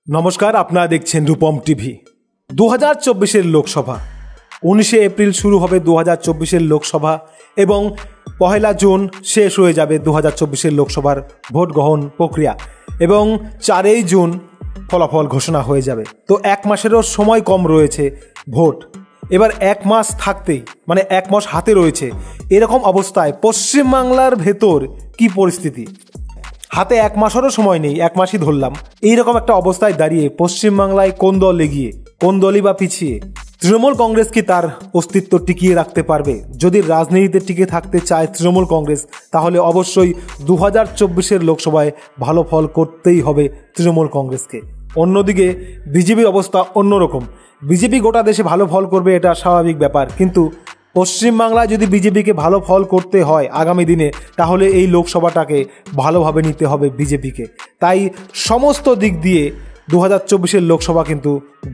নমস্কার, আপনারা দেখছেন রূপম টিভি। 2024-এর লোকসভা 19শে এপ্রিল শুরু হবে 2024-এর লোকসভা এবং 1 জুন শেষ হয়ে যাবে 2024-এর লোকসভার ভোট গ্রহণ প্রক্রিয়া এবং 4 জুন ফলাফল ঘোষণা হয়ে যাবে। তো এক মাসেরও সময় কম রয়েছে ভোট। এবার এক মাস থাকতেই মানে এক মাস হাতে রয়েছে, এরকম অবস্থায় পশ্চিমবাংলার ভেতর কি পরিস্থিতি? হাতে এক মাসেরও সময় নেই, এক মাসই ধরলাম। এইরকম একটা অবস্থায় দাঁড়িয়ে পশ্চিমবাংলায় কোন দল এগিয়ে, কোন দলই বা পিছিয়ে? তৃণমূল কংগ্রেস কি তার অস্তিত্ব টিকিয়ে রাখতে পারবে? যদি রাজনীতিতে টিকে থাকতে চায় তৃণমূল কংগ্রেস, তাহলে অবশ্যই 2024-এর লোকসভায় ভালো ফল করতেই হবে তৃণমূল কংগ্রেসকে। অন্যদিকে বিজেপির অবস্থা অন্যরকম। বিজেপি গোটা দেশে ভালো ফল করবে, এটা স্বাভাবিক ব্যাপার, কিন্তু পশ্চিমবাংলায় যদি বিজেপিকে ভালো ফল করতে হয় আগামী দিনে, তাহলে এই লোকসভাটাকে ভালোভাবে নিতে হবে বিজেপিকে। তাই সমস্ত দিক দিয়ে 2024-এর লোকসভা কিন্তু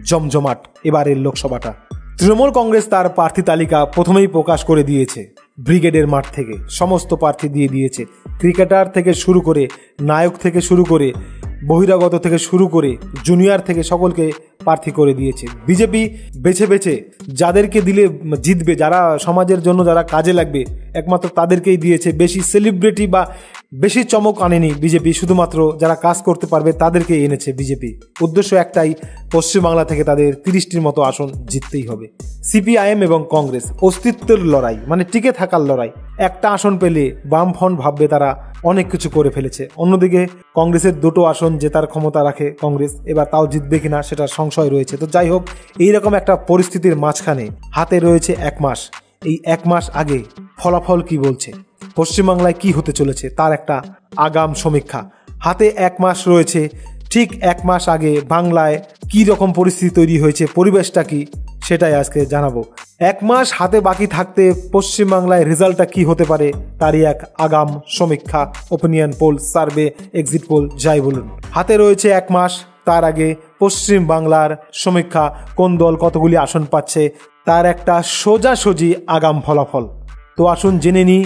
জমজমাট। এবারের লোকসভাটা তৃণমূল কংগ্রেস তার প্রার্থী তালিকা প্রথমেই প্রকাশ করে দিয়েছে। ব্রিগেডের মাঠ থেকে সমস্ত প্রার্থী দিয়ে দিয়েছে, ক্রিকেটার থেকে শুরু করে, নায়ক থেকে শুরু করে, বহিরাগত থেকে শুরু করে, জুনিয়র থেকে সকলকে প্রার্থী করে দিয়েছে। বিজেপি বেছে বেছে যাদেরকে দিলে জিতবে, যারা সমাজের জন্য যারা কাজে লাগবে, একমাত্র তাদেরকেই দিয়েছে। বেশি সেলিব্রিটি বা বেশি চমক আনেনি বিজেপি, শুধুমাত্র যারা কাজ করতে পারবে তাদেরকে এনেছে বিজেপি। উদ্দেশ্য একটাই, পশ্চিমবাংলা থেকে তাদের 30টির মতো আসন জিততেই হবে। সিপিআইএম এবং কংগ্রেস অস্তিত্বের লড়াই, মানে টিকে থাকার লড়াই। একটা আসন পেলে বামফ্রন্ট ভাববে তারা অনেক কিছু করে ফেলেছে। অন্যদিকে কংগ্রেসের 2টো আসন জেতার ক্ষমতা রাখে কংগ্রেস, এবার তাও জিতবে কিনা সেটা সংশয় রয়েছে। তো যাই হোক, এইরকম একটা পরিস্থিতির মাঝখানে হাতে রয়েছে এক মাস। এই এক মাস আগে ফলাফল কি বলছে, পশ্চিমবাংলায় কি হতে চলেছে তার একটা আগাম সমীক্ষা। হাতে এক মাস রয়েছে, ঠিক এক মাস আগে বাংলায় কি রকম পরিস্থিতি তৈরি হয়েছে, পরিবেশটা কি, সেটাই আজকে জানাবো। এক মাস হাতে বাকি থাকতে পশ্চিমবাংলায় রেজাল্টটা কি হতে পারে তারই এক আগাম সমীক্ষা। Opinion pole, survey, exit pole, যাই বলুন, হাতে রয়েছে এক মাস। তার আগে পশ্চিম বাংলার সমীক্ষা, কোন দল কতগুলি আসন পাচ্ছে তার একটা সোজাসুজি আগাম ফলাফল। তো আসুন জেনে নিই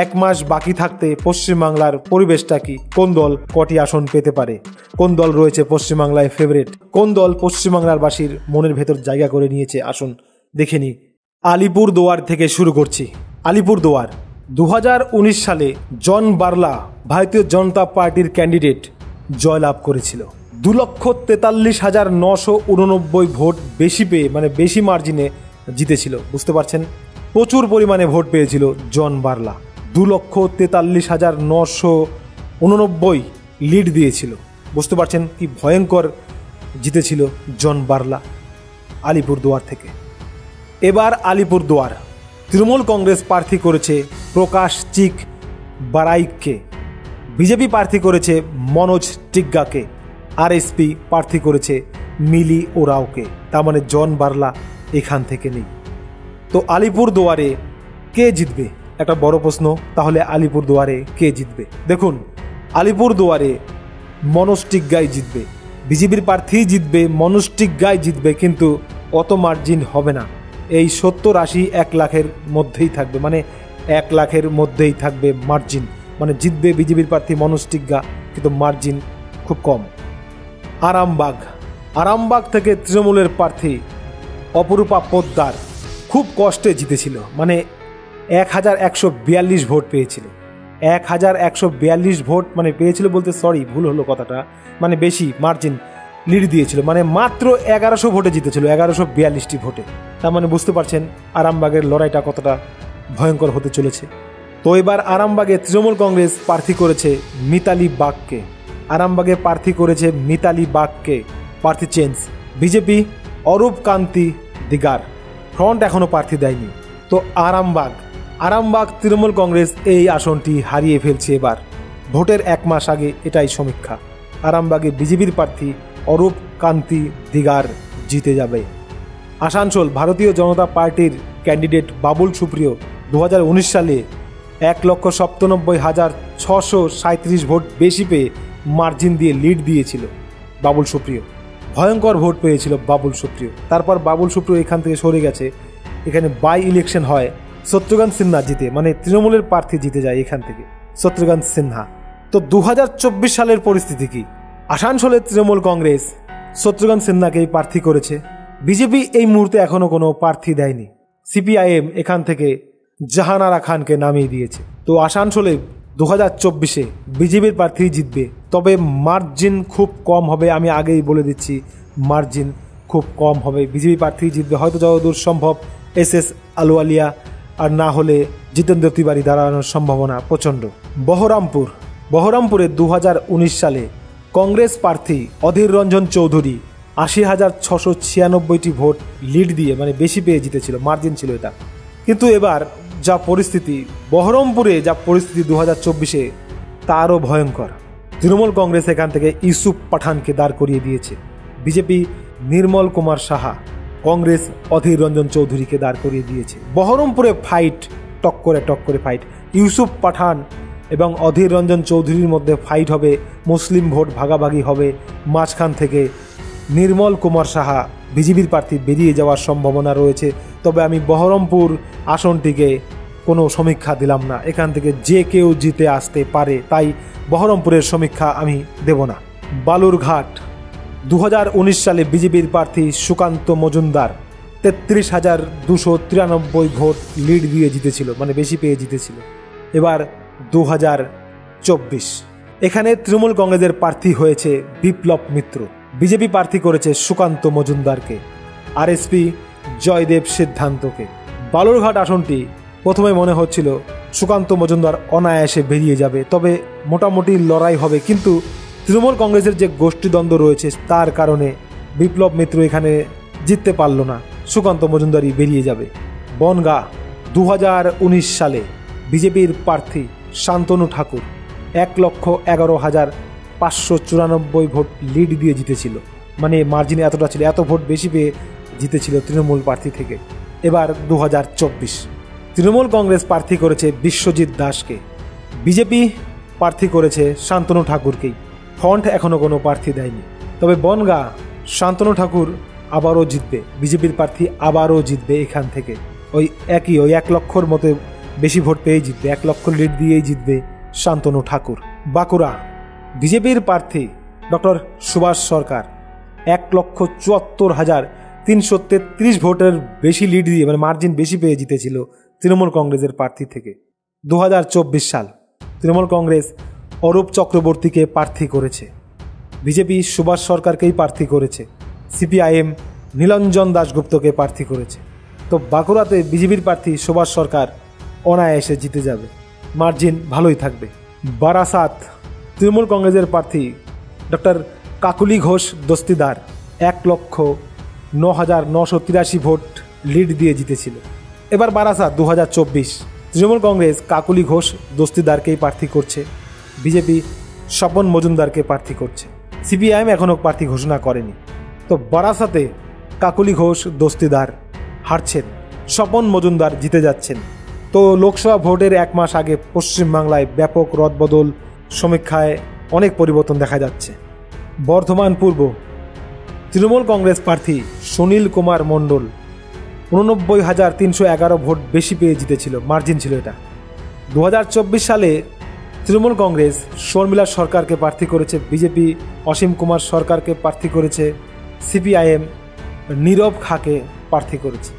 এক মাস বাকি থাকতে পশ্চিমবাংলার পরিবেশটা কি, কোন দল কটি আসন পেতে পারে, কোন দল রয়েছে পশ্চিমবাংলায় ফেভারিট, কোন দল পশ্চিমবাংলার বাসীর মনের ভেতর জায়গা করে নিয়েছে। আসুন দেখে নিই। আলিপুরদুয়ার থেকে শুরু করছি। আলিপুরদুয়ার 2019 সালে জন বার্লা ভারতীয় জনতা পার্টির ক্যান্ডিডেট জয়লাভ করেছিল। 2,43,989 ভোট বেশি পেয়ে, মানে বেশি মার্জিনে জিতেছিল। বুঝতে পারছেন, প্রচুর পরিমাণে ভোট পেয়েছিল জন বার্লা। 2,43,989 লিড দিয়েছিল। বুঝতে পারছেন কি ভয়ঙ্কর জিতেছিল জন বার্লা আলিপুরদুয়ার থেকে। এবার আলিপুরদুয়ার তৃণমূল কংগ্রেস প্রার্থী করেছে প্রকাশ চিক বারাইককে, বিজেপি প্রার্থী করেছে মনোজ টিগ্গাকে, আরএসপি প্রার্থী করেছে মিলি ওরাওকে। তার মানে জন বার্লা এখান থেকে নেই। তো আলিপুরদুয়ারে কে জিতবে, একটা বড় প্রশ্ন। তাহলে আলিপুরদুয়ারে কে জিতবে? দেখুন, আলিপুরদুয়ারে মনোজ টিগ্গাই জিতবে, বিজেপির প্রার্থী জিতবে, মনোজ টিগ্গাই জিতবে, কিন্তু অত মার্জিন হবে না। এই 70-80 1 লাখের মধ্যেই থাকবে, মানে 1 লাখের মধ্যেই থাকবে মার্জিন। মানে জিতবে বিজেপির প্রার্থী মনোজ টিগ্গা, কিন্তু মার্জিন খুব কম। আরামবাগ থেকে তৃণমূলের প্রার্থী অপরূপা পোদ্দার খুব কষ্টে জিতেছিল, মানে 1142 ভোট পেয়েছিল। 1142 ভোট মানে পেয়েছিল বলতে সরি, ভুল হলো কথাটা, মানে বেশি মার্জিন লিড দিয়েছিল, মানে মাত্র 1100 ভোটে জিতেছিল, 1142টি ভোটে। তার মানে বুঝতে পারছেন আরামবাগের লড়াইটা কতটা ভয়ঙ্কর হতে চলেছে। তো এবার আরামবাগে তৃণমূল কংগ্রেস প্রার্থী করেছে মিতালি বাগকে, আরামবাগে প্রার্থী করেছে মিতালি বাগকে, প্রার্থী চেঞ্জ। বিজেপি অরূপ কান্তি দিগার, ফ্রন্ট এখনো প্রার্থী দেয়নি। তো আরামবাগ তৃণমূল কংগ্রেস এই আসনটি হারিয়ে ফেলছে এবার। ভোটের এক মাস আগে এটাই সমীক্ষা। আরামবাগে বিজেপির প্রার্থী অরূপ কান্তি দিগার জিতে যাবে। আসানসোল ভারতীয় জনতা পার্টির ক্যান্ডিডেট বাবুল সুপ্রিয় 2019 সালে 1,97,637 ভোট বেশি পেয়ে মার্জিন দিয়ে লিড দিয়েছিল বাবুল সুপ্রিয়। ভয়ঙ্কর ভোট পেয়েছিল বাবুল সুপ্রিয়। তারপর বাবুল সুপ্রিয় এখান থেকে সরে গেছে। এখানে বাই ইলেকশন হয়, শত্রুঘ্ন সিনহা জিতে, মানে তৃণমূলের প্রার্থী জিতে যায় এখান থেকে, শত্রুঘ্ন সিনহা। তো 2024 সালের পরিস্থিতি কি? আসানসোলের তৃণমূল কংগ্রেস শত্রুঘ্ন সিনহাকেই প্রার্থী করেছে। বিজেপি এই মুহূর্তে এখনো কোনো প্রার্থী দেয়নি। সিপিআইএম এখান থেকে জাহানারা খানকে নামিয়ে দিয়েছে। তো আসানসোলে 2024-এ বিজেপির প্রার্থী জিতবে, তবে মার্জিন খুব কম হবে। আমি আগেই বলে দিচ্ছি, মার্জিন খুব কম হবে। বিজেপি প্রার্থী জিতবে, হয়তো যতদূর সম্ভব এস আলুওয়ালিয়া, আর না হলে জিতেন্দ্র তিওয়ারি দাঁড়ানোর সম্ভাবনা প্রচণ্ড। বহরমপুরে 2019 সালে কংগ্রেস প্রার্থী অধীর রঞ্জন চৌধুরী 80,696টি ভোট লিড দিয়ে, মানে বেশি পেয়ে জিতেছিল, মার্জিন ছিল এটা। কিন্তু এবার যা পরিস্থিতি বহরমপুরে, যা পরিস্থিতি 2024-এ, তা আরও ভয়ঙ্কর। তৃণমূল কংগ্রেস এখান থেকে ইউসুফ পাঠানকে দাঁড় করিয়ে দিয়েছে, বিজেপি নির্মল কুমার সাহা, কংগ্রেস অধীর রঞ্জন চৌধুরীকে দাঁড় করিয়ে দিয়েছে। বহরমপুরে ফাইট, টক্করে ফাইট। ইউসুফ পাঠান এবং অধীর রঞ্জন চৌধুরীর মধ্যে ফাইট হবে, মুসলিম ভোট ভাগাভাগি হবে। মাঝখান থেকে নির্মল কুমার সাহা বিজেপির প্রার্থী বেরিয়ে যাওয়ার সম্ভাবনা রয়েছে। তবে আমি বহরমপুর আসনটিকে কোনো সমীক্ষা দিলাম না, এখান থেকে যে কেউ জিতে আসতে পারে, তাই বহরমপুরের সমীক্ষা আমি দেব না। বালুরঘাট 2019 সালে বিজেপির প্রার্থী সুকান্ত মজুমদার 33,293 ভোট লিড দিয়ে জিতেছিল, মানে বেশি পেয়ে জিতেছিল। এবার 2024 এখানে তৃণমূল কংগ্রেসের প্রার্থী হয়েছে বিপ্লব মিত্র, বিজেপি প্রার্থী করেছে সুকান্ত মজুমদারকে, আরএসপি জয়দেব সিদ্ধান্তকে। বালুরঘাট আসনটি প্রথমে মনে হচ্ছিল সুকান্ত মজুমদার অনায়াসে বেরিয়ে যাবে, তবে মোটামুটি লড়াই হবে, কিন্তু তৃণমূল কংগ্রেসের যে গোষ্ঠীদ্বন্দ্ব রয়েছে তার কারণে বিপ্লব মিত্র এখানে জিততে পারল না, সুকান্ত মজুমদারই বেরিয়ে যাবে। বনগাঁ 2019 সালে বিজেপির প্রার্থী শান্তনু ঠাকুর 1,11,594 ভোট লিড দিয়ে জিতেছিল, মানে মার্জিনে এতটা ছিল, এত ভোট বেশি পেয়ে জিতেছিল তৃণমূল প্রার্থী থেকে। এবার 2024 তৃণমূল কংগ্রেস প্রার্থী করেছে বিশ্বজিৎ দাসকে, বিজেপি প্রার্থী করেছে শান্তনু ঠাকুরকেই। ফ্রন্ট এখনও কোনো প্রার্থী দেয়নি। তবে বনগাঁ শান্তনু ঠাকুর আবারও জিতবে, বিজেপির প্রার্থী আবারও জিতবে এখান থেকে, ওই 1 লক্ষর মতো বেশি ভোট পেয়ে জিতবে, 1 লক্ষ লিড দিয়েই জিতবে শান্তনু ঠাকুর। বাঁকুড়া বিজেপির প্রার্থী ডক্টর সুভাষ সরকার 1,74,333 ভোটের বেশি লিড দিয়ে, মানে মার্জিন বেশি পেয়ে জিতেছিল তৃণমূল কংগ্রেসের প্রার্থী থেকে। 2024 সাল তৃণমূল কংগ্রেস অরূপ চক্রবর্তীকে প্রার্থী করেছে, বিজেপি সুভাষ সরকারকেই প্রার্থী করেছে, সিপিআইএম নীলঞ্জন দাশগুপ্তকে প্রার্থী করেছে। তো বাঁকুড়াতে বিজেপির প্রার্থী সুভাষ সরকার অনায়াসে জিতে যাবে, মার্জিন ভালোই থাকবে। বারাসাত তৃণমূল কংগ্রেসের প্রার্থী ডক্টর কাকুলি ঘোষ দস্তিদার 1,09,983 ভোট লিড দিয়ে জিতেছিল। এবার বারাসাত 2024 তৃণমূল কংগ্রেস কাকুলি ঘোষ দস্তিদারকেই প্রার্থী করছে, বিজেপি স্বপন মজুমদারকে প্রার্থী করছে, সিপিআইএম এখনও প্রার্থী ঘোষণা করেনি। তো বারাসাতে কাকুলি ঘোষ দস্তিদার হারছেন, স্বপন মজুমদার জিতে যাচ্ছেন। তো লোকসভা ভোটের 1 মাস আগে পশ্চিমবাংলায় ব্যাপক রদবদল, সমীক্ষায় অনেক পরিবর্তন দেখা যাচ্ছে। বর্ধমান পূর্ব তৃণমূল কংগ্রেস প্রার্থী সুনীল কুমার মণ্ডল 89,311 ভোট বেশি পেয়ে জিতেছিল, মার্জিন ছিল এটা। 2024 সালে তৃণমূল কংগ্রেস শর্মিলা সরকারকে প্রার্থী করেছে, বিজেপি অসীম কুমার সরকারকে প্রার্থী করেছে, সিপিআইএম নীরব খাকে প্রার্থী করেছে।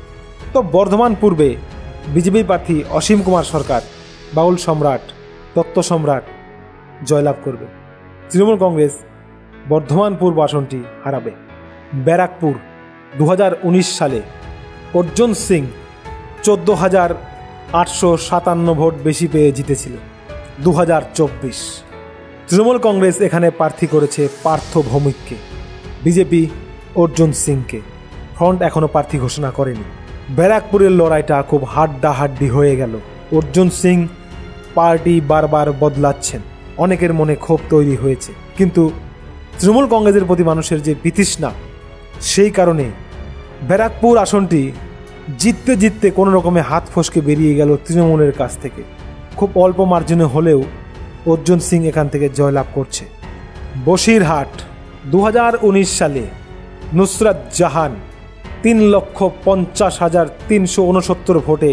তো বর্ধমান পূর্বে বিজেপির প্রার্থী অসীম কুমার সরকার, বাউল সম্রাট, তত্ত্ব সম্রাট জয়লাভ করবে, তৃণমূল কংগ্রেস বর্ধমান পূর্ব আসনটি হারাবে। ব্যারাকপুর 2019 সালে অর্জুন সিং 14,857 ভোট বেশি পেয়ে জিতেছিল। 2024 তৃণমূল কংগ্রেস এখানে প্রার্থী করেছে পার্থ ভৌমিককে, বিজেপি অর্জুন সিংকে। ফ্রন্ট এখনও প্রার্থী ঘোষণা করেনি। ব্যারাকপুরের লড়াইটা খুব হাড্ডাহাড্ডি হয়ে গেল। অর্জুন সিং পার্টি বারবার বদলাচ্ছেন, অনেকের মনে ক্ষোভ তৈরি হয়েছে, কিন্তু তৃণমূল কংগ্রেসের প্রতি মানুষের যে বিতৃষ্ণা, সেই কারণে ব্যারাকপুর আসনটি জিততে জিততে কোনো রকমে হাত ফসকে বেরিয়ে গেল তৃণমূলের কাছ থেকে। খুব অল্প মার্জিনে হলেও অর্জুন সিং এখান থেকে জয়লাভ করছে। বসিরহাট 2019 সালে নুসরাত জাহান 3,50,369 ভোটে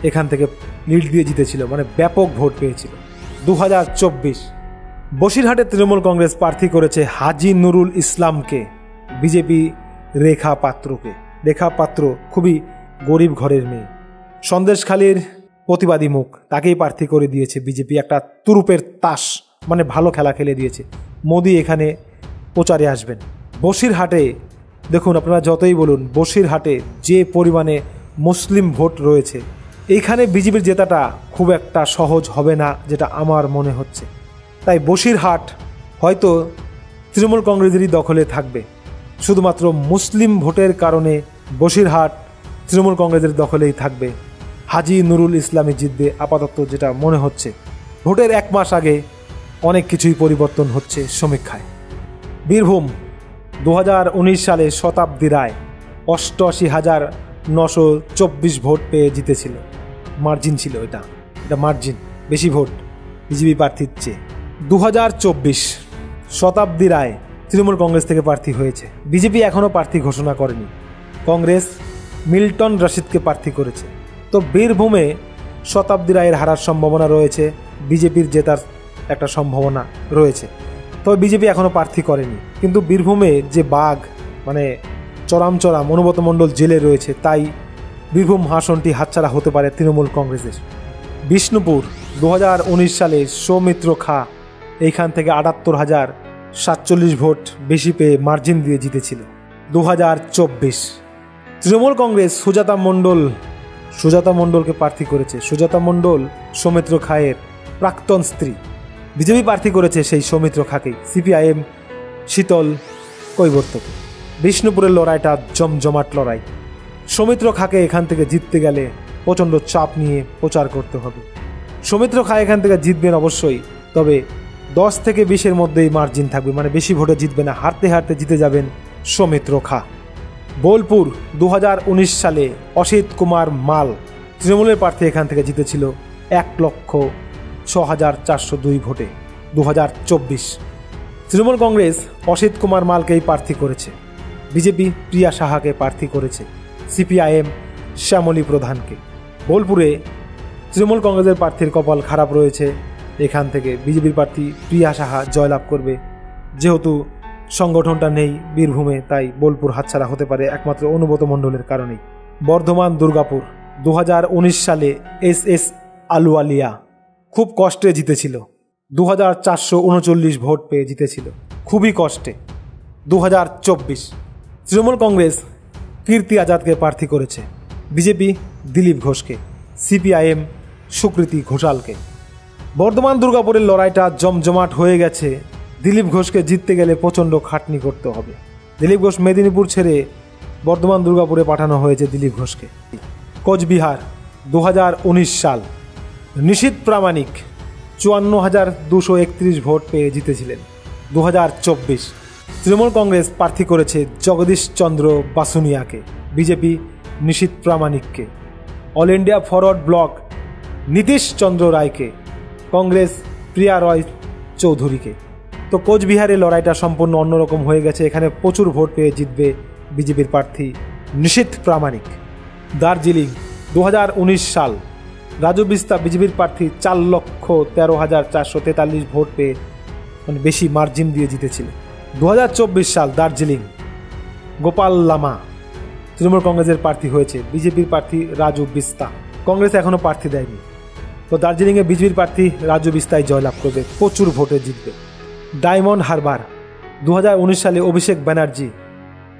এখান থেকে লিড দিয়ে জিতেছিল, মানে ব্যাপক ভোট পেয়েছিল। 2024 বসিরহাটে তৃণমূল কংগ্রেস প্রার্থী করেছে হাজি নুরুল ইসলামকে, বিজেপি রেখা পাত্রকে। রেখা পাত্র খুবই গরিব ঘরের মেয়ে, সন্দেশখালীর প্রতিবাদী মুখ, তাকেই প্রার্থী করে দিয়েছে বিজেপি। একটা তুরুপের তাস, মানে ভালো খেলা খেলে দিয়েছে। মোদি এখানে প্রচারে আসবেন। বসিরহাটে দেখুন, আপনারা যতই বলুন, বসিরহাটে যে পরিমাণে মুসলিম ভোট রয়েছে, এইখানে বিজেপির জেতাটা খুব একটা সহজ হবে না, যেটা আমার মনে হচ্ছে। তাই বসিরহাট হয়তো তৃণমূল কংগ্রেসেরই দখলে থাকবে। শুধুমাত্র মুসলিম ভোটের কারণে বসিরহাট তৃণমূল কংগ্রেসের দখলেই থাকবে। হাজী নুরুল ইসলামই জিতবে আপাতত, যেটা মনে হচ্ছে। ভোটের 1 মাস আগে অনেক কিছুই পরিবর্তন হচ্ছে সমীক্ষায়। বীরভূম 2019 সালে শতাব্দী রায় 88,924 ভোট পেয়ে জিতেছিল। মার্জিন ছিল, এটা মার্জিন, বেশি ভোট বিজেপি প্রার্থীর চেয়ে। 2024 শতাব্দী রায় তৃণমূল কংগ্রেস থেকে প্রার্থী হয়েছে। বিজেপি এখনও প্রার্থী ঘোষণা করেনি। কংগ্রেস মিল্টন রশিদকে প্রার্থী করেছে। তো বীরভূমে শতাব্দী রায়ের হারার সম্ভাবনা রয়েছে, বিজেপির জেতার একটা সম্ভাবনা রয়েছে। তবে বিজেপি এখনও প্রার্থী করেনি। কিন্তু বীরভূমে যে বাঘ, মানে চরাম অনুব্রত মণ্ডল জেলে রয়েছে, তাই বীরভূম আসনটি হাতছাড়া হতে পারে তৃণমূল কংগ্রেসের। বিষ্ণুপুর 2019 সালে সৌমিত্র খা এইখান থেকে 78,047 ভোট বেশি পেয়ে মার্জিন দিয়ে জিতেছিল। 2024 তৃণমূল কংগ্রেস সুজাতা মণ্ডলকে প্রার্থী করেছে। সুজাতা মণ্ডল সৌমিত্র খায়ের প্রাক্তন স্ত্রী। বিজেপি প্রার্থী করেছে সেই সৌমিত্র খাকেই, সিপিআইএম শীতল কৈবর্তকে। বিষ্ণুপুরের লড়াইটা জমজমাট লড়াই। সৌমিত্র খাকে এখান থেকে জিততে গেলে প্রচণ্ড চাপ নিয়ে প্রচার করতে হবে। সৌমিত্র খা এখান থেকে জিতবেন অবশ্যই, তবে 10 থেকে 20-এর মধ্যেই মার্জিন থাকবে, মানে বেশি ভোটে জিতবে না। হারতে হারতে জিতে যাবেন সৌমিত্র খা। বোলপুর 2019 সালে অসিত কুমার মাল তৃণমূলের প্রার্থী এখান থেকে জিতেছিল 1,06,402 ভোটে। 2024 তৃণমূল কংগ্রেস অসিত কুমার মালকেই প্রার্থী করেছে। বিজেপি প্রিয়া সাহাকে প্রার্থী করেছে, সিপিআইএম শ্যামলী প্রধানকে। বোলপুরে তৃণমূল কংগ্রেসের প্রার্থীর কপাল খারাপ রয়েছে। এখান থেকে বিজেপির প্রার্থী প্রিয়া সাহা জয়লাভ করবে। যেহেতু সংগঠনটা নেই বীরভূমে, তাই বোলপুর হাতছাড়া হতে পারে একমাত্র অনুব্রত মণ্ডলের কারণেই। বর্ধমান দুর্গাপুর 2019 সালে SS আলুওয়ালিয়া খুব কষ্টে জিতেছিল। 2,439 ভোট পেয়ে জিতেছিল, খুবই কষ্টে। 2024 তৃণমূল কংগ্রেস কীর্তি আজাদকে প্রার্থী করেছে, বিজেপি দিলীপ ঘোষকে, সিপিআইএম সুকৃতি ঘোষালকে। বর্ধমান দুর্গাপুরের লড়াইটা জমজমাট হয়ে গেছে। দিলীপ ঘোষকে জিততে গেলে প্রচণ্ড খাটনি করতে হবে। দিলীপ ঘোষ মেদিনীপুর ছেড়ে বর্ধমান দুর্গাপুরে পাঠানো হয়েছে দিলীপ ঘোষকে। কোচবিহার 2019 সাল নিশীথ প্রামাণিক 54,231 ভোট পেয়ে জিতেছিলেন। 2024 তৃণমূল কংগ্রেস প্রার্থী করেছে জগদীশ চন্দ্র বাসুনিয়াকে, বিজেপি নিশীথ প্রামাণিককে। অল ইন্ডিয়া ফরওয়ার্ড ব্লক নীতিশ চন্দ্র রায়কে, কংগ্রেস প্রিয়া রয় চৌধুরীকে। তো কোচবিহারের লড়াইটা সম্পূর্ণ অন্যরকম হয়ে গেছে। এখানে প্রচুর ভোট পেয়ে জিতবে বিজেপির প্রার্থী নিশীথ প্রামাণিক। দার্জিলিং 2019 সাল রাজু বিস্তা বিজেপির প্রার্থী 4,13,443 ভোট পেয়ে, মানে বেশি মার্জিন দিয়ে জিতেছিল। 2024 সাল দার্জিলিং গোপাল লামা তৃণমূল কংগ্রেসের প্রার্থী হয়েছে, বিজেপির প্রার্থী রাজু বিস্তা। কংগ্রেস এখনও প্রার্থী দেয়নি। তো দার্জিলিংয়ে বিজেপির প্রার্থী রাজু বিস্তাই জয়লাভ করবে, প্রচুর ভোটে জিতবে। ডায়মন্ড হারবার 2019 সালে অভিষেক ব্যানার্জি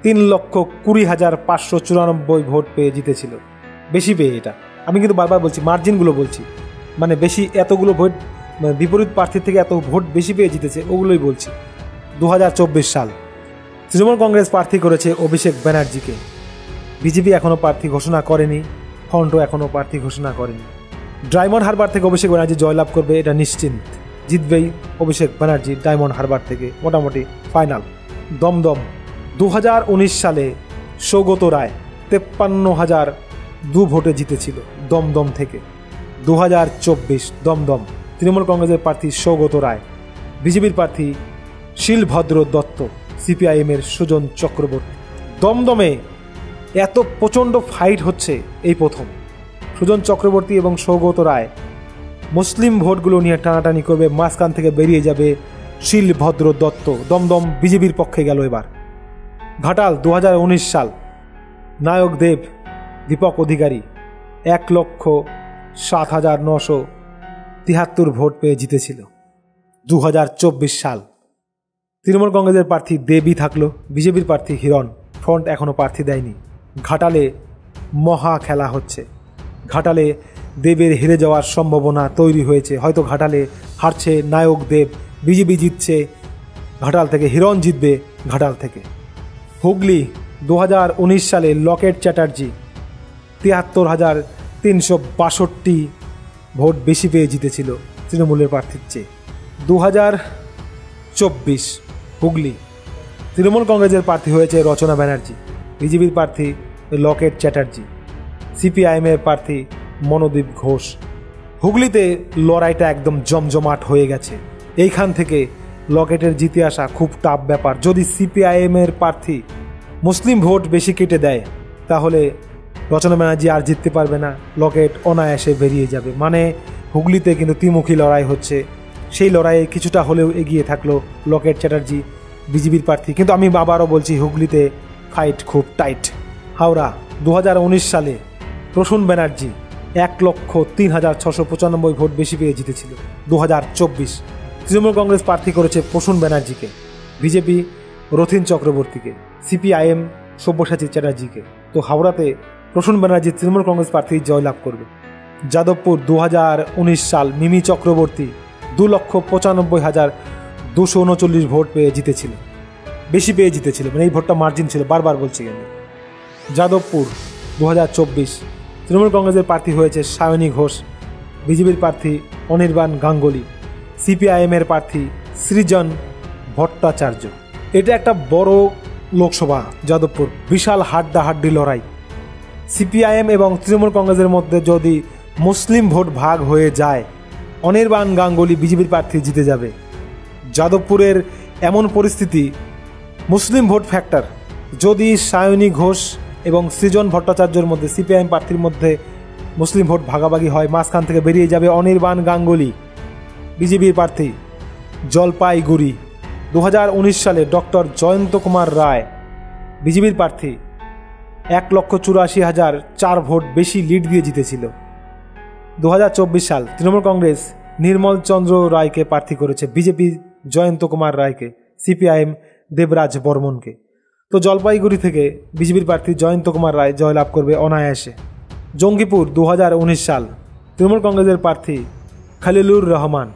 3,20,594 ভোট পেয়ে জিতেছিল, বেশি পেয়ে। এটা আমি কিন্তু বারবার বলছি, মার্জিনগুলো বলছি, মানে বেশি এতগুলো ভোট, বিপরীত প্রার্থীর থেকে এত ভোট বেশি পেয়ে জিতেছে ওগুলোই বলছি। 2024 সাল তৃণমূল কংগ্রেস প্রার্থী করেছে অভিষেক ব্যানার্জিকে, বিজেপি এখনও প্রার্থী ঘোষণা করেনি, ফ্রন্টও এখনও প্রার্থী ঘোষণা করেনি। ডায়মন্ড হারবার থেকে অভিষেক ব্যানার্জি জয়লাভ করবে, এটা নিশ্চিত, জিতবেই অভিষেক ব্যানার্জি ডায়মন্ড হারবার থেকে, মোটামুটি ফাইনাল। দমদম 2019 সালে সৌগত রায় 53,002 ভোটে জিতেছিল দমদম থেকে। 2024 দমদম তৃণমূল কংগ্রেসের প্রার্থী সৌগত রায়, বিজেপির প্রার্থী শিলভদ্র দত্ত, সিপিআইএমের সুজন চক্রবর্তী। দমদমে এত প্রচণ্ড ফাইট হচ্ছে এই প্রথম। সুজন চক্রবর্তী এবং সৌগত রায় মুসলিম ভোটগুলো নিয়ে টানাটানি করবে, মাঝখান থেকে বেরিয়ে যাবে শিলভদ্র দত্ত। দমদম বিজেপির পক্ষে গেল এবার। ঘাটাল 2019 সাল, নায়ক দেব, দীপক অধিকারী 1,07,973 ভোট পেয়ে জিতেছিল। 2024 সাল, তৃণমূল কংগ্রেসের প্রার্থী দেবী থাকলো, বিজেপির প্রার্থী হিরণ, ফ্রন্ট এখনও প্রার্থী দেয়নি। ঘাটালে মহা খেলা হচ্ছে। ঘাটালে দেবের হেরে যাওয়ার সম্ভাবনা তৈরি হয়েছে। হয়তো ঘাটালে হারছে নায়ক দেব, বিজেপি জিতছে ঘাটাল থেকে, হিরণ জিতবে ঘাটাল থেকে। হুগলি 2019 সালে লকেট চ্যাটার্জি 73,362 ভোট বেশি পেয়ে জিতেছিল তৃণমূলের প্রার্থীর চেয়ে। 2024 হুগলি, তৃণমূল কংগ্রেসের প্রার্থী হয়েছে রচনা ব্যানার্জি, বিজেপির প্রার্থী লকেট চ্যাটার্জি, সিপিআইএমের প্রার্থী মনোদীপ ঘোষ। হুগলিতে লড়াইটা একদম জমজমাট হয়ে গেছে। এইখান থেকে লকেটের জিতে আসা খুব টাফ ব্যাপার। যদি সিপিআইএমের প্রার্থী মুসলিম ভোট বেশি কেটে দেয় তাহলে রচনা ব্যানার্জি আর জিততে পারবে না, লকেট অনায়াসে বেরিয়ে যাবে। মানে হুগলিতে কিন্তু ত্রিমুখী লড়াই হচ্ছে। সেই লড়াইয়ে কিছুটা হলেও এগিয়ে থাকলো লকেট চ্যাটার্জি, বিজেপির প্রার্থী। কিন্তু আমি আবারও বলছি, হুগলিতে ফাইট খুব টাইট। হাওড়া 2019 সালে প্রসূন ব্যানার্জি 1,03,695 ভোট বেশি পেয়ে জিতেছিল। 2024 তৃণমূল কংগ্রেস প্রার্থী করেছে প্রসূন ব্যানার্জিকে, বিজেপি রথিন চক্রবর্তীকে, সিপিআইএম সব্যসাচী চ্যাটার্জিকে। তো হাওড়াতে প্রসূন ব্যানার্জি তৃণমূল কংগ্রেস প্রার্থী জয়লাভ করবে। যাদবপুর 2019 সাল মিমি চক্রবর্তী 2,95,239 ভোট পেয়ে জিতেছিল, বেশি পেয়ে জিতেছিল, মানে এই ভোটটা মার্জিন ছিল, বারবার বলছি আমি। যাদবপুর 2024 তৃণমূল কংগ্রেসের প্রার্থী হয়েছে সায়নী ঘোষ, বিজেপির প্রার্থী অনির্বাণ গাঙ্গুলি, সিপিআইএমের প্রার্থী সৃজন ভট্টাচার্য। এটা একটা বড় লোকসভা যাদবপুর, বিশাল হাড্ডাহাড্ডি লড়াই। সিপিআইএম এবং তৃণমূল কংগ্রেসের মধ্যে যদি মুসলিম ভোট ভাগ হয়ে যায়, অনির্বাণ গাঙ্গুলি বিজেপির প্রার্থী জিতে যাবে। যাদবপুরের এমন পরিস্থিতি, মুসলিম ভোট ফ্যাক্টর, যদি সায়নী ঘোষ এবং সৃজন ভট্টাচার্যের মধ্যে, সিপিআইএম প্রার্থীর মধ্যে মুসলিম ভোট ভাগাভাগি হয়, মাঝখান থেকে বেরিয়ে যাবে অনির্বাণ গাঙ্গুলি, বিজেপির প্রার্থী। জলপাইগুড়ি 2019 সালে ডক্টর জয়ন্ত কুমার রায়, বিজেপির প্রার্থী, 1,84,004 ভোট বেশি লিড দিয়ে জিতেছিল। 2024 সাল তৃণমূল কংগ্রেস নির্মল চন্দ্র রায়কে প্রার্থী করেছে, বিজেপি জয়ন্ত কুমার রায়কে, সিপিআইএম দেবরাজ বর্মনকে। তো জলপাইগুড়ি থেকে বিজেপির প্রার্থী জয়ন্ত কুমার রায় জয়লাভ করবে অনায়াসে। জঙ্গিপুর 2019 সাল তৃণমূল কংগ্রেসের প্রার্থী খালিলুর রহমান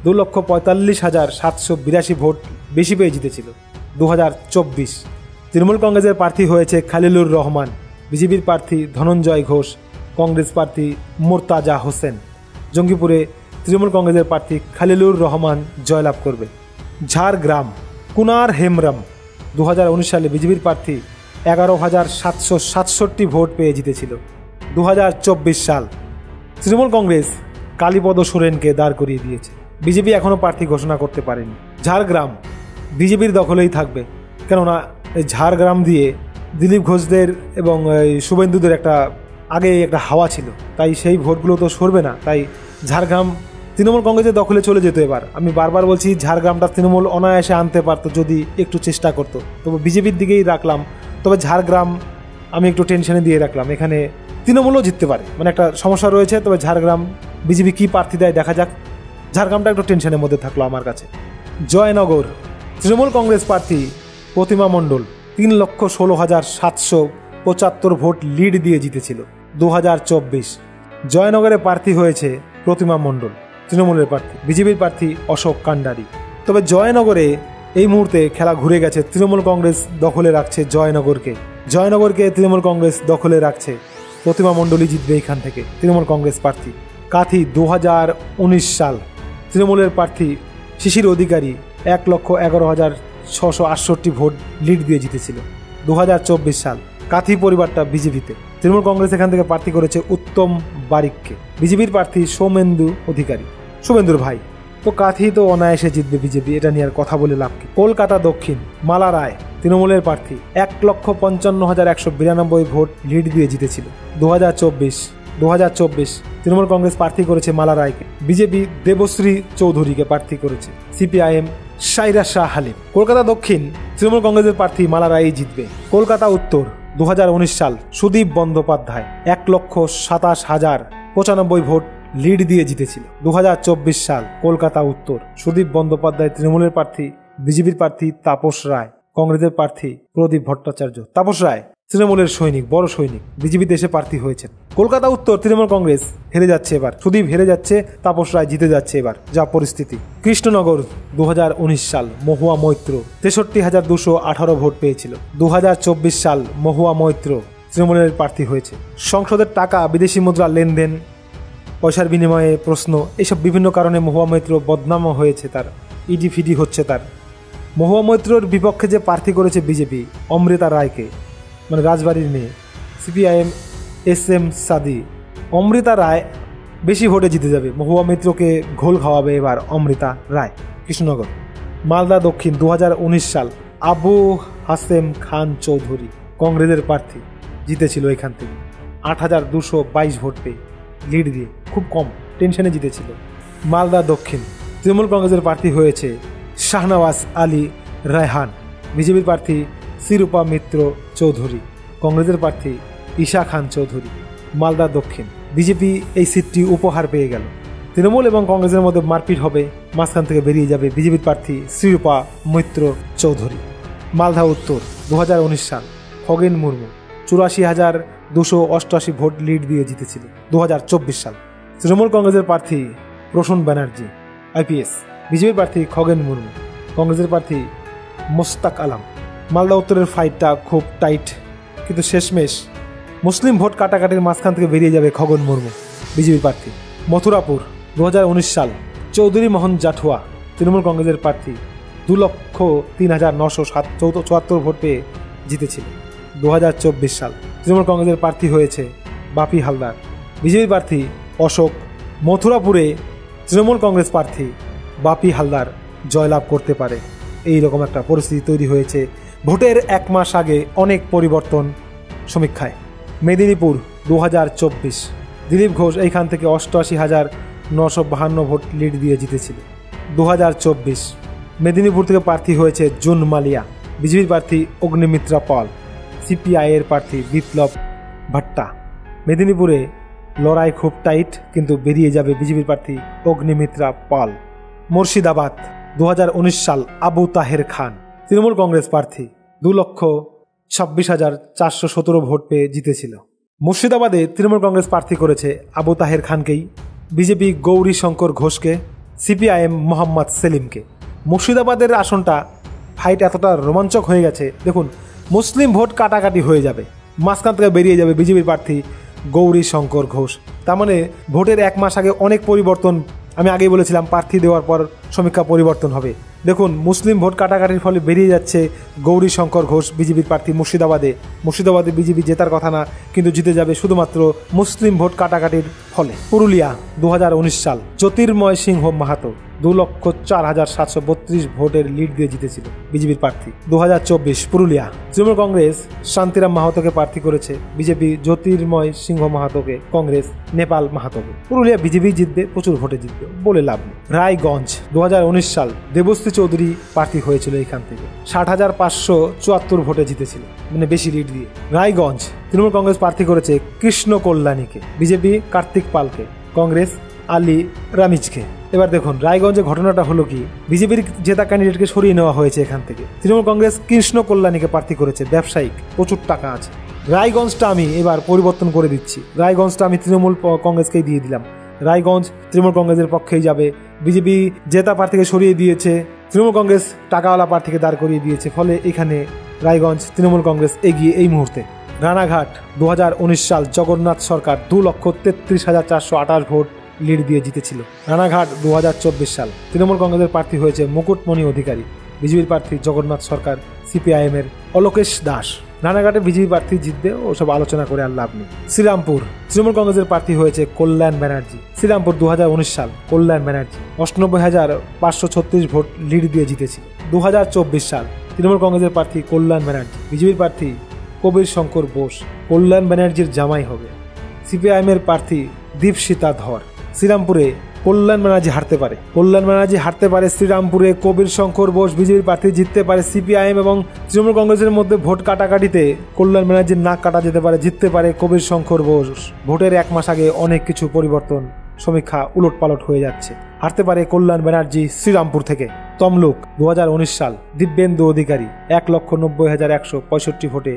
2,45,782 ভোট বেশি পেয়ে জিতেছিল। 2024 তৃণমূল কংগ্রেসের প্রার্থী হয়েছে খালিলুর রহমান, বিজেপির প্রার্থী ধনঞ্জয় ঘোষ, কংগ্রেস প্রার্থী মোর্তাজা হোসেন। জঙ্গিপুরে তৃণমূল কংগ্রেসের প্রার্থী খালিলুর রহমান জয়লাভ করবে। ঝাড়গ্রাম কুনার হেমব্রম 2019 সালে বিজেপির প্রার্থী 11,767 ভোট পেয়ে জিতেছিল। 2024 সাল তৃণমূল কংগ্রেস কালীপদ সোরেনকে দাঁড় করিয়ে দিয়েছে, বিজেপি এখনও প্রার্থী ঘোষণা করতে পারেনি। ঝাড়গ্রাম বিজেপির দখলেই থাকবে, কেননা এই ঝাড়গ্রাম দিয়ে দিলীপ ঘোষদের এবং শুভেন্দুদের আগে একটা হাওয়া ছিল, তাই সেই ভোটগুলো তো সরবে না। তাই ঝাড়গ্রাম তৃণমূল কংগ্রেসের দখলে চলে যেত। এবার আমি বারবার বলছি, ঝাড়গ্রামটা তৃণমূল অনায়াসে আনতে পারতো যদি একটু চেষ্টা করতো। তবে বিজেপির দিকেই রাখলাম। তবে ঝাড়গ্রাম আমি একটু টেনশনে দিয়ে রাখলাম, এখানে তৃণমূলও জিততে পারে, মানে একটা সমস্যা রয়েছে। তবে ঝাড়গ্রাম বিজেপি কী প্রার্থী দেয় দেখা যাক। ঝাড়গ্রামটা একটু টেনশনের মধ্যে থাকলো আমার কাছে। জয়নগর তৃণমূল কংগ্রেস প্রার্থী প্রতিমা মণ্ডল 3,16,775 ভোট লিড দিয়ে জিতেছিল। 2024 জয়নগরে প্রার্থী হয়েছে প্রতিমা মণ্ডল, তৃণমূলের প্রার্থী, বিজেপির প্রার্থী অশোক কান্ডারি। তবে জয়নগরে এই মুহূর্তে খেলা ঘুরে গেছে, তৃণমূল কংগ্রেস দখলে রাখছে জয়নগরকে তৃণমূল কংগ্রেস দখলে রাখছে। প্রতিমা মণ্ডলই জিতবে এখান থেকে, তৃণমূল কংগ্রেস প্রার্থী। কাথি 2019 সাল তৃণমূলের প্রার্থী শিশির অধিকারী 1,11,668 ভোট লিড দিয়ে জিতেছিল। 2024 সাল কাথি পরিবারটা বিজেপিতে, তৃণমূল কংগ্রেস এখান থেকে প্রার্থী করেছে উত্তম বারিককে, বিজেপির প্রার্থী সৌমেন্দু অধিকারী, শুভেন্দুর ভাই। তো কাথি তো অনায়াসে জিতবে বিজেপি, এটা নিয়ে আর কথা বলে লাভ কি। কলকাতা দক্ষিণ মালা রায় তৃণমূলের প্রার্থী 1,55,192 ভোট লিড দিয়ে জিতেছিল। 2024 তৃণমূল কংগ্রেস প্রার্থী করেছে মালা রায়কে, বিজেপি দেবশ্রী চৌধুরীকে প্রার্থী করেছে, সিপিআইএম সাইরা শাহ হালিম। কলকাতা দক্ষিণ তৃণমূল কংগ্রেসের প্রার্থী মালা রায় জিতবে। কলকাতা উত্তর 2019 সাল সুদীপ বন্দ্যোপাধ্যায় 1,27,095 ভোট লিড দিয়ে জিতেছিল। 2024 সাল কলকাতা উত্তর সুদীপ বন্দ্যোপাধ্যায় তৃণমূলের প্রার্থী, বিজেপির প্রার্থী তাপস রায়, কংগ্রেসের প্রার্থী প্রদীপ ভট্টাচার্য। তাপস রায় তৃণমূলের সৈনিক, বড় সৈনিক, বিজেপিতে এসে প্রার্থী হয়েছেন। কলকাতা উত্তর তৃণমূল কংগ্রেস হেরে যাচ্ছে এবার, সুদীপ হেরে যাচ্ছে, তাপস রায় জিতে যাচ্ছে এবার, যা পরিস্থিতি। কৃষ্ণনগর 2019 সাল মহুয়া মৈত্র 63,218 ভোট পেয়েছিল। 2024 সাল মহুয়া মৈত্র তৃণমূলের প্রার্থী হয়েছে। সংসদের টাকা, বিদেশি মুদ্রা লেনদেন, পয়সার বিনিময়ে প্রশ্ন, এইসব বিভিন্ন কারণে মহুয়া মৈত্র বদনামও হয়েছে, তার ইডি ফিডি হচ্ছে তার। মহুয়া মৈত্রর বিপক্ষে যে প্রার্থী করেছে বিজেপি অমৃতা রায়কে, মানে রাজবাড়ির মেয়ে, সিপিআইএম SM সাদি, অমৃতা রায় বেশি ভোটে জিতে যাবে। মহুয়া মৈত্রকে ঘোল খাওয়াবে এবার অমৃতা রায়। কৃষ্ণনগর। মালদা দক্ষিণ 2019 সাল আবু হাসেম খান চৌধুরী কংগ্রেসের প্রার্থী জিতেছিল এখান থেকে 8,222 ভোট পেয়ে লিড দিয়ে, খুব কম টেনশনে জিতেছিল। মালদা দক্ষিণ তৃণমূল কংগ্রেসের প্রার্থী হয়েছে শাহনওয়াজ আলী রায়হান, বিজেপির প্রার্থী শিরূপা মিত্র চৌধুরী, কংগ্রেসের প্রার্থী ঈশা খান চৌধুরী। মালদা দক্ষিণ বিজেপি এই সিটটি উপহার পেয়ে গেল। তৃণমূল এবং কংগ্রেসের মধ্যে মারপিট হবে, মাঝখান থেকে বেরিয়ে যাবে বিজেপির প্রার্থী শিরূপা মিত্র চৌধুরী। মালদা উত্তর 2019 সাল খগেন মুর্মু 84,288 ভোট লিড দিয়ে জিতেছিল। 2024 সাল তৃণমূল কংগ্রেসের প্রার্থী প্রসূন ব্যানার্জি IPS, বিজেপির প্রার্থী খগেন মুর্মু, কংগ্রেসের প্রার্থী মোস্তাক আলম। মালদা উত্তরের ফাইটটা খুব টাইট, কিন্তু শেষমেশ মুসলিম ভোট কাটাকাটির মাঝখান থেকে বেরিয়ে যাবে খগেন মুর্মু, বিজেপির প্রার্থী। মথুরাপুর 2019 সাল চৌধুরী মোহন জাঠুয়া তৃণমূল কংগ্রেসের প্রার্থী 2,03,974 ভোট পেয়ে জিতেছিল। 2024 সাল তৃণমূল কংগ্রেসের প্রার্থী হয়েছে বাপি হালদার, বিজেপি প্রার্থী অশোক। মথুরাপুরে তৃণমূল কংগ্রেস প্রার্থী বাপি হালদার জয়লাভ করতে পারে, এই রকম একটা পরিস্থিতি তৈরি হয়েছে। ভোটের 1 মাস আগে অনেক পরিবর্তন সমীক্ষায়। মেদিনীপুর 2024 দিলীপ ঘোষ এইখান থেকে 88,952 ভোট লিড দিয়ে জিতেছিল। 2024 মেদিনীপুর থেকে প্রার্থী হয়েছে জুন মালিয়া, বিজেপির প্রার্থী অগ্নিমিত্রা পাল, CPI এর প্রার্থী বিপ্লব ভট্টা। মেদিনীপুরে লড়াই খুব টাইট, কিন্তু বেরিয়ে যাবে বিজেপির প্রার্থী অগ্নিমিত্রা পাল। মুর্শিদাবাদ 2019 সাল আবু তাহের খান তৃণমূল কংগ্রেস প্রার্থী 2,26,417 ভোট পেয়ে জিতেছিল। মুর্শিদাবাদে তৃণমূল কংগ্রেস প্রার্থী করেছে আবু তাহের খানকেই, বিজেপি গৌরী শঙ্কর ঘোষকে, CPIM মোহাম্মদ সেলিমকে। মুর্শিদাবাদের আসনটা ফাইট এতটা রোমাঞ্চক হয়ে গেছে, দেখুন মুসলিম ভোট কাটাকাটি হয়ে যাবে, মাঝখান থেকে বেরিয়ে যাবে বিজেপির প্রার্থী গৌরী শঙ্কর ঘোষ। তার মানে ভোটের 1 মাস আগে অনেক পরিবর্তন, আমি আগেই বলেছিলাম প্রার্থী দেওয়ার পর সমীক্ষা পরিবর্তন হবে। দেখুন মুসলিম ভোট কাটাকাটির ফলে বেরিয়ে যাচ্ছে গৌরী শঙ্কর ঘোষ, বিজেপির প্রার্থী মুর্শিদাবাদে বিজেপি জেতার কথা না, কিন্তু জিতে যাবে শুধুমাত্র মুসলিম ভোট কাটাকাটির ফলে। পুরুলিয়া 2019 সাল জ্যোতির্ময় সিংহ মাহাতো 2,04,732 ভোটের লিড দিয়ে জিতেছিল, বিজেপির প্রার্থী। 2024 পুরুলিয়া তৃণমূল কংগ্রেস শান্তিরাম মাহাতোকে প্রার্থী করেছে, বিজেপি জ্যোতির্ময় সিংহ মাহাতোকে, কংগ্রেস নেপাল মাহাতোকে। পুরুলিয়া বিজেপি জিতবে, প্রচুর ভোটে জিতবে, বলে লাভ নেই। রায়গঞ্জ 2019 সাল দেবশ্রী চৌধুরী প্রার্থী হয়েছিল এখান থেকে, 60,574 ভোটে জিতেছিল, মানে বেশি লিড দিয়ে। রায়গঞ্জ তৃণমূল কংগ্রেস প্রার্থী করেছে কৃষ্ণ কল্যাণীকে, বিজেপি কার্তিক পালকে, কংগ্রেস আলী রামিজকে। এবার দেখুন রায়গঞ্জে ঘটনাটা হলো কি, বিজেপির জেতা ক্যান্ডিডেটকে সরিয়ে নেওয়া হয়েছে এখান থেকে, তৃণমূল কংগ্রেস কৃষ্ণ কল্যাণীকে প্রার্থী করেছে, ব্যবসায়িক, প্রচুর টাকা আছে। রায়গঞ্জটা আমি এবার পরিবর্তন করে দিচ্ছি, রায়গঞ্জটা আমি তৃণমূল কংগ্রেসকেই দিয়ে দিলাম। রায়গঞ্জ তৃণমূল কংগ্রেসের পক্ষেই যাবে, বিজেপি জেতা প্রার্থীকে সরিয়ে দিয়েছে, তৃণমূল কংগ্রেস টাকাওয়ালা প্রার্থীকে দাঁড় করিয়ে দিয়েছে, ফলে এখানে রায়গঞ্জ তৃণমূল কংগ্রেস এগিয়ে এই মুহূর্তে। রানাঘাট 2019 সাল জগন্নাথ সরকার 2,33,428 ভোট লিড দিয়ে জিতেছিল। রানাঘাট 2024 সাল তৃণমূল কংগ্রেসের প্রার্থী হয়েছে মুকুটমণি অধিকারী, বিজেপির প্রার্থী জগন্নাথ সরকার, CPIM এর অলোকেশ দাস। রানাঘাটে বিজেপি প্রার্থী জিতবে, ওসব আলোচনা করে আর লাভ নেই। শ্রীরামপুর তৃণমূল কংগ্রেসের প্রার্থী হয়েছে কল্যাণ ব্যানার্জি, শ্রীরামপুর 2019 সাল কল্যাণ ব্যানার্জি 98,536 ভোট লিড দিয়ে জিতেছিল। 2024 সাল তৃণমূল কংগ্রেসের প্রার্থী কল্যাণ ব্যানার্জি, বিজেপির প্রার্থী কবির শঙ্কর বোস, কল্যাণ ব্যানার্জির জামাই হবে। CPIM এর প্রার্থী দীপশিতা ধর। শ্রীরামপুরে কল্যাণ ব্যানার্জি হারতে পারে। কল্যাণ ব্যানার্জি হারতে পারে শ্রীরামপুরে, কবির শঙ্কর বোস বিজেপির প্রার্থী জিততে পারে, সিপিআইএম এবং তৃণমূল কংগ্রেসের মধ্যে ভোট কাটাকাটিতে কল্যাণ ব্যানার্জির নাক কাটা যেতে পারে, জিততে পারে কবির শঙ্কর বোস। ভোটের 1 মাস আগে অনেক কিছু পরিবর্তন, সমীক্ষা উলটপালট হয়ে যাচ্ছে। হারতে পারে কল্যাণ ব্যানার্জি শ্রীরামপুর থেকে। তমলুক 2019 সাল, দিব্যেন্দু অধিকারী 1,90,165 ভোটে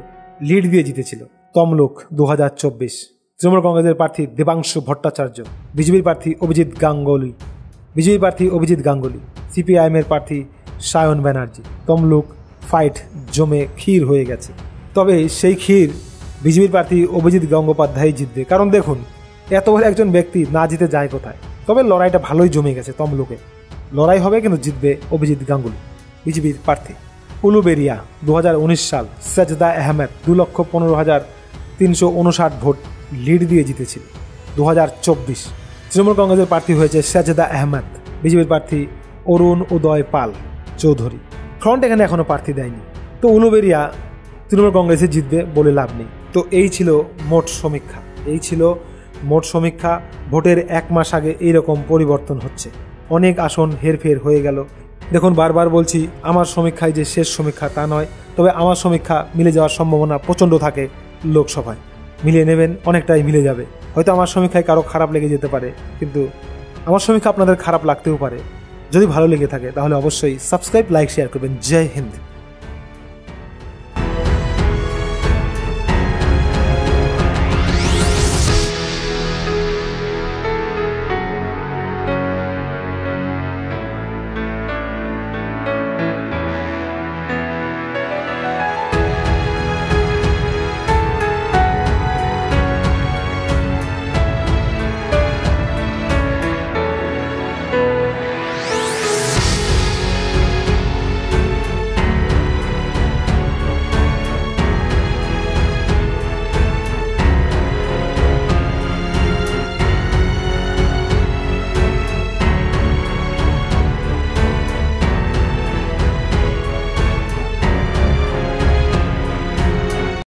লিড দিয়ে জিতেছিল। তমলুক 2024, তৃণমূল কংগ্রেসের প্রার্থী দেবাংশু ভট্টাচার্য, বিজেপির প্রার্থী অভিজিৎ গাঙ্গুলি, সিপিআইএমের প্রার্থী সায়ন ব্যানার্জি। তমলুক ফাইট জমে ক্ষীর হয়ে গেছে। তবে সেই ক্ষীর বিজেপির প্রার্থী অভিজিৎ গঙ্গোপাধ্যায় জিতবে, কারণ দেখুন এত বড় একজন ব্যক্তি না জিতে যায় কোথায়। তবে লড়াইটা ভালোই জমে গেছে তমলুকে, লড়াই হবে কিন্তু জিতবে অভিজিৎ গাঙ্গুলি, বিজেপির প্রার্থী। উলুবেরিয়া 2019 সাল, সাজদা আহমেদ 2,15,359 ভোট লিড দিয়ে জিতেছিল। 2024 তৃণমূল কংগ্রেসের প্রার্থী হয়েছে সাজদা আহমেদ, বিজেপির প্রার্থী অরুণ উদয় পাল চৌধুরী। ফ্রন্ট এখানে এখনো প্রার্থী দেয়নি। তো উলুবেরিয়া তৃণমূল কংগ্রেসে জিতবে বলে লাভ নেই। তো এই ছিল মোট সমীক্ষা। ভোটের 1 মাস আগে এইরকম পরিবর্তন হচ্ছে, অনেক আসন হেরফের হয়ে গেল। দেখুন বারবার বলছি, আমার সমীক্ষায় যে শেষ সমীক্ষা তা নয়, তবে আমার সমীক্ষা মিলে যাওয়ার সম্ভাবনা প্রচণ্ড থাকে। লোকসভায় মিলিয়ে নেবেন, অনেকটাই মিলে যাবে। হয়তো আমার সমীক্ষায় কারো খারাপ লেগে যেতে পারে, কিন্তু আমার সমীক্ষা আপনাদের খারাপ লাগতেও পারে। যদি ভালো লেগে থাকে তাহলে অবশ্যই সাবস্ক্রাইব, লাইক, শেয়ার করবেন। জয় হিন্দ।